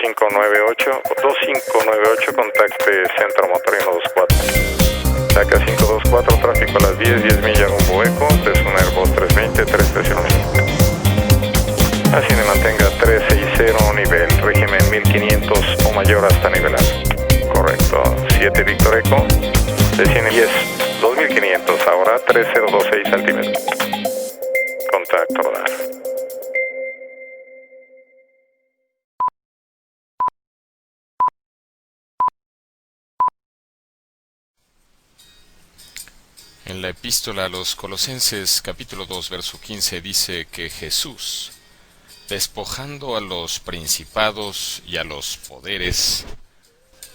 2598, contacte Centro Motorino 24. Saca 524, tráfico a las 10 millas rumbo eco, es un Airbus 320, 331. Así me mantenga 360 nivel, régimen 1500 o mayor hasta nivelar. Correcto, 7 Víctor Eco, desciende 10, 2500, ahora 3026 altímetro. Contacto radar. En la epístola a los Colosenses, capítulo 2, verso 15, dice que Jesús, despojando a los principados y a los poderes,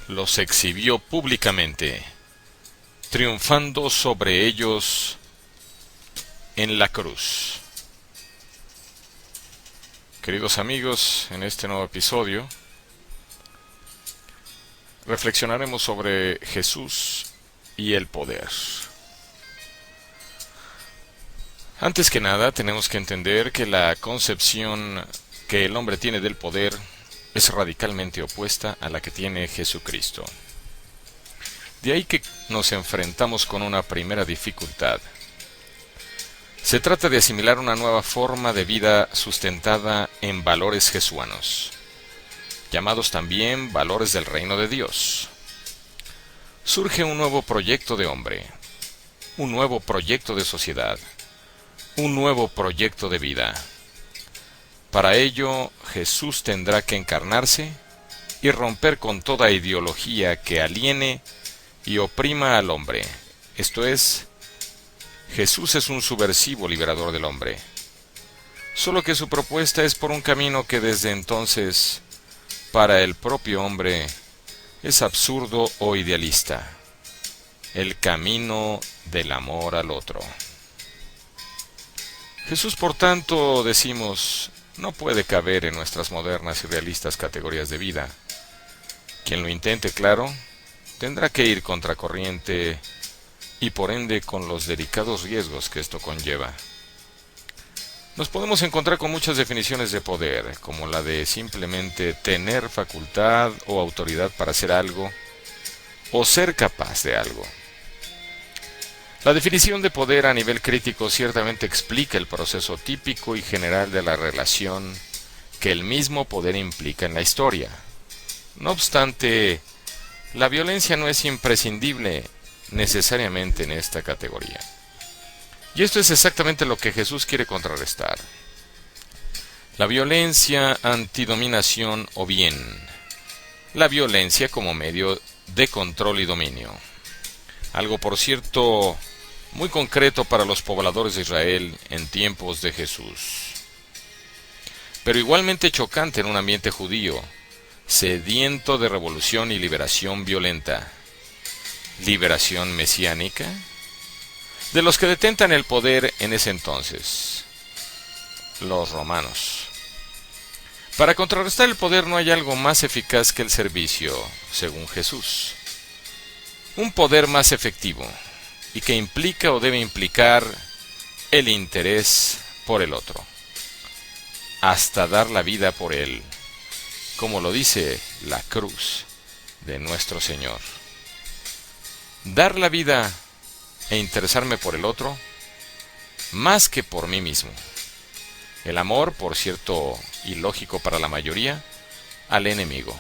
los exhibió públicamente, triunfando sobre ellos en la cruz. Queridos amigos, en este nuevo episodio reflexionaremos sobre Jesús y el poder. Antes que nada, tenemos que entender que la concepción que el hombre tiene del poder es radicalmente opuesta a la que tiene Jesucristo. De ahí que nos enfrentamos con una primera dificultad. Se trata de asimilar una nueva forma de vida sustentada en valores jesuanos, llamados también valores del reino de Dios. Surge un nuevo proyecto de hombre, un nuevo proyecto de sociedad, un nuevo proyecto de vida. Para ello, Jesús tendrá que encarnarse y romper con toda ideología que aliene y oprima al hombre. Esto es, Jesús es un subversivo liberador del hombre. Solo que su propuesta es por un camino que desde entonces, para el propio hombre, es absurdo o idealista. El camino del amor al otro. Jesús, por tanto, decimos, no puede caber en nuestras modernas y realistas categorías de vida. Quien lo intente, claro, tendrá que ir contracorriente y por ende con los delicados riesgos que esto conlleva. Nos podemos encontrar con muchas definiciones de poder, como la de simplemente tener facultad o autoridad para hacer algo, o ser capaz de algo. La definición de poder a nivel crítico ciertamente explica el proceso típico y general de la relación que el mismo poder implica en la historia. No obstante, la violencia no es imprescindible necesariamente en esta categoría. Y esto es exactamente lo que Jesús quiere contrarrestar. La violencia antidominación o bien, la violencia como medio de control y dominio. Algo, por cierto, muy concreto para los pobladores de Israel en tiempos de Jesús. Pero igualmente chocante en un ambiente judío, sediento de revolución y liberación violenta. ¿Liberación mesiánica? De los que detentan el poder en ese entonces, los romanos. Para contrarrestar el poder no hay algo más eficaz que el servicio, según Jesús. Un poder más efectivo, y que implica o debe implicar el interés por el otro, hasta dar la vida por él, como lo dice la cruz de nuestro Señor. Dar la vida e interesarme por el otro, más que por mí mismo. El amor, por cierto, ilógico para la mayoría, al enemigo.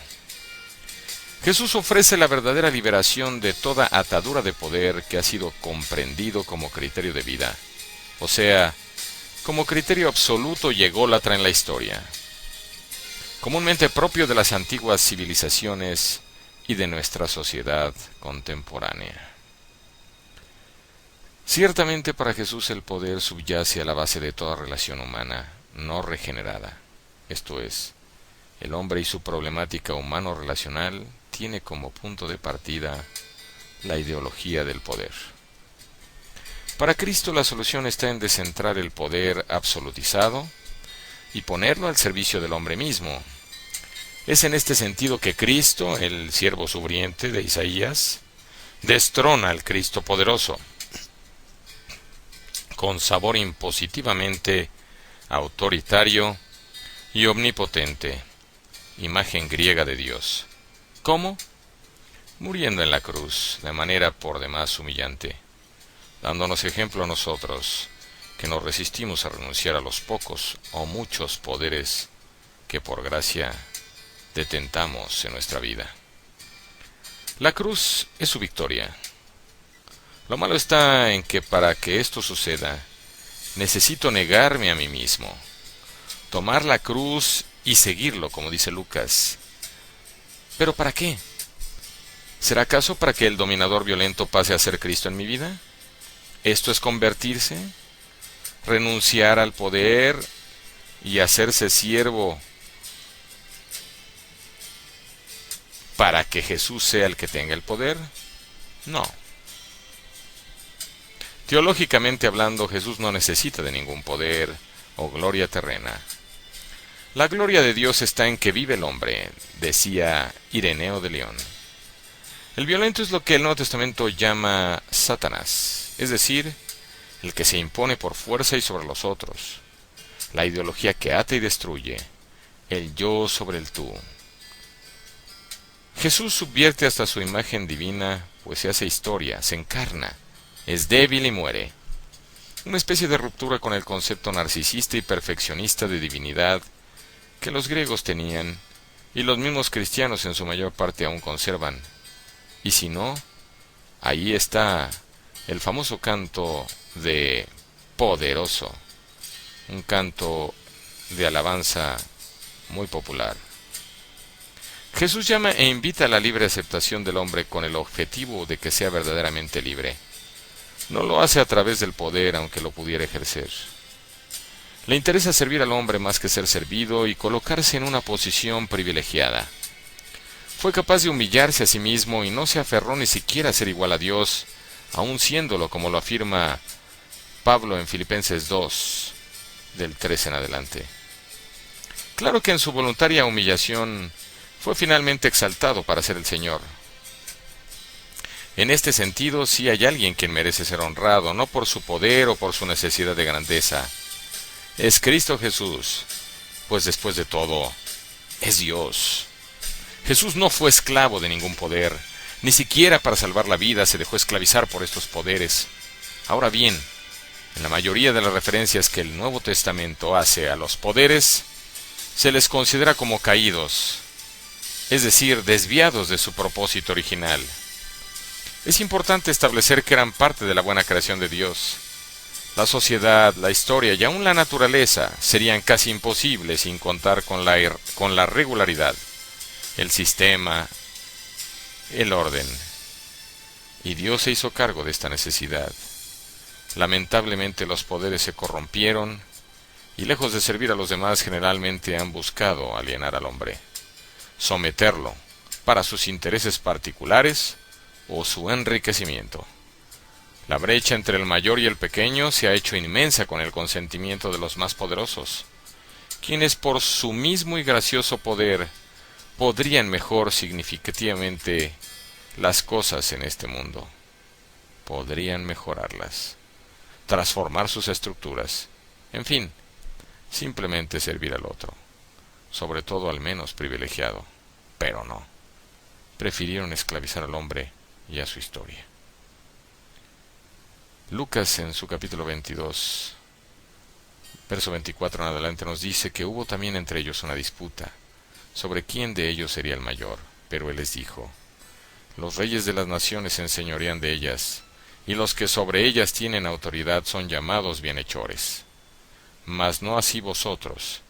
Jesús ofrece la verdadera liberación de toda atadura de poder que ha sido comprendido como criterio de vida, o sea, como criterio absoluto y ególatra en la historia, comúnmente propio de las antiguas civilizaciones y de nuestra sociedad contemporánea. Ciertamente para Jesús el poder subyace a la base de toda relación humana no regenerada, esto es, el hombre y su problemática humano-relacional tiene como punto de partida la ideología del poder. Para Cristo la solución está en descentrar el poder absolutizado y ponerlo al servicio del hombre mismo. Es en este sentido que Cristo, el siervo sufriente de Isaías, destrona al Cristo poderoso, con sabor impositivamente autoritario y omnipotente, imagen griega de Dios. ¿Cómo? Muriendo en la cruz, de manera por demás humillante, dándonos ejemplo a nosotros, que nos resistimos a renunciar a los pocos o muchos poderes que por gracia detentamos en nuestra vida. La cruz es su victoria. Lo malo está en que para que esto suceda, necesito negarme a mí mismo, tomar la cruz y seguirlo, como dice Lucas. ¿Pero para qué? ¿Será acaso para que el dominador violento pase a ser Cristo en mi vida? ¿Esto es convertirse? ¿Renunciar al poder y hacerse siervo para que Jesús sea el que tenga el poder? No. Teológicamente hablando, Jesús no necesita de ningún poder o gloria terrena. La gloria de Dios está en que vive el hombre, decía Ireneo de León. El violento es lo que el Nuevo Testamento llama Satanás, es decir, el que se impone por fuerza y sobre los otros, la ideología que ata y destruye, el yo sobre el tú. Jesús subvierte hasta su imagen divina, pues se hace historia, se encarna, es débil y muere. Una especie de ruptura con el concepto narcisista y perfeccionista de divinidad que los griegos tenían y los mismos cristianos en su mayor parte aún conservan. Y si no, ahí está el famoso canto de Poderoso, un canto de alabanza muy popular. Jesús llama e invita a la libre aceptación del hombre con el objetivo de que sea verdaderamente libre. No lo hace a través del poder, aunque lo pudiera ejercer. Le interesa servir al hombre más que ser servido y colocarse en una posición privilegiada. Fue capaz de humillarse a sí mismo y no se aferró ni siquiera a ser igual a Dios, aun siéndolo, como lo afirma Pablo en Filipenses 2, del 3 en adelante. Claro que en su voluntaria humillación fue finalmente exaltado para ser el Señor. En este sentido, sí hay alguien quien merece ser honrado, no por su poder o por su necesidad de grandeza. Es Cristo Jesús, pues después de todo, es Dios. Jesús no fue esclavo de ningún poder, ni siquiera para salvar la vida se dejó esclavizar por estos poderes. Ahora bien, en la mayoría de las referencias que el Nuevo Testamento hace a los poderes, se les considera como caídos, es decir, desviados de su propósito original. Es importante establecer que eran parte de la buena creación de Dios. La sociedad, la historia y aún la naturaleza serían casi imposibles sin contar con la regularidad, el sistema, el orden. Y Dios se hizo cargo de esta necesidad. Lamentablemente los poderes se corrompieron y lejos de servir a los demás generalmente han buscado alienar al hombre, someterlo para sus intereses particulares o su enriquecimiento. La brecha entre el mayor y el pequeño se ha hecho inmensa con el consentimiento de los más poderosos, quienes por su mismo y gracioso poder podrían mejor significativamente las cosas en este mundo. Podrían mejorarlas, transformar sus estructuras, en fin, simplemente servir al otro, sobre todo al menos privilegiado, pero no. Prefirieron esclavizar al hombre y a su historia. Lucas en su capítulo 22, verso 24 en adelante nos dice que hubo también entre ellos una disputa sobre quién de ellos sería el mayor, pero él les dijo: los reyes de las naciones se enseñorean de ellas, y los que sobre ellas tienen autoridad son llamados bienhechores. Mas no así vosotros,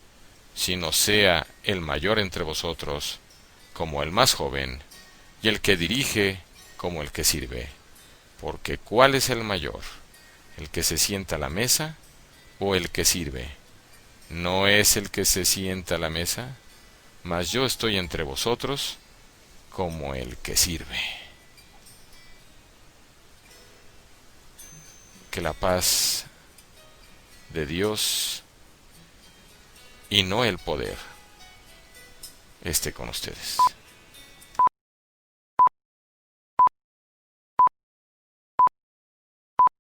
sino sea el mayor entre vosotros como el más joven, y el que dirige como el que sirve. Porque ¿cuál es el mayor? ¿El que se sienta a la mesa o el que sirve? ¿No es el que se sienta a la mesa? Mas yo estoy entre vosotros como el que sirve. Que la paz de Dios y no el poder esté con ustedes.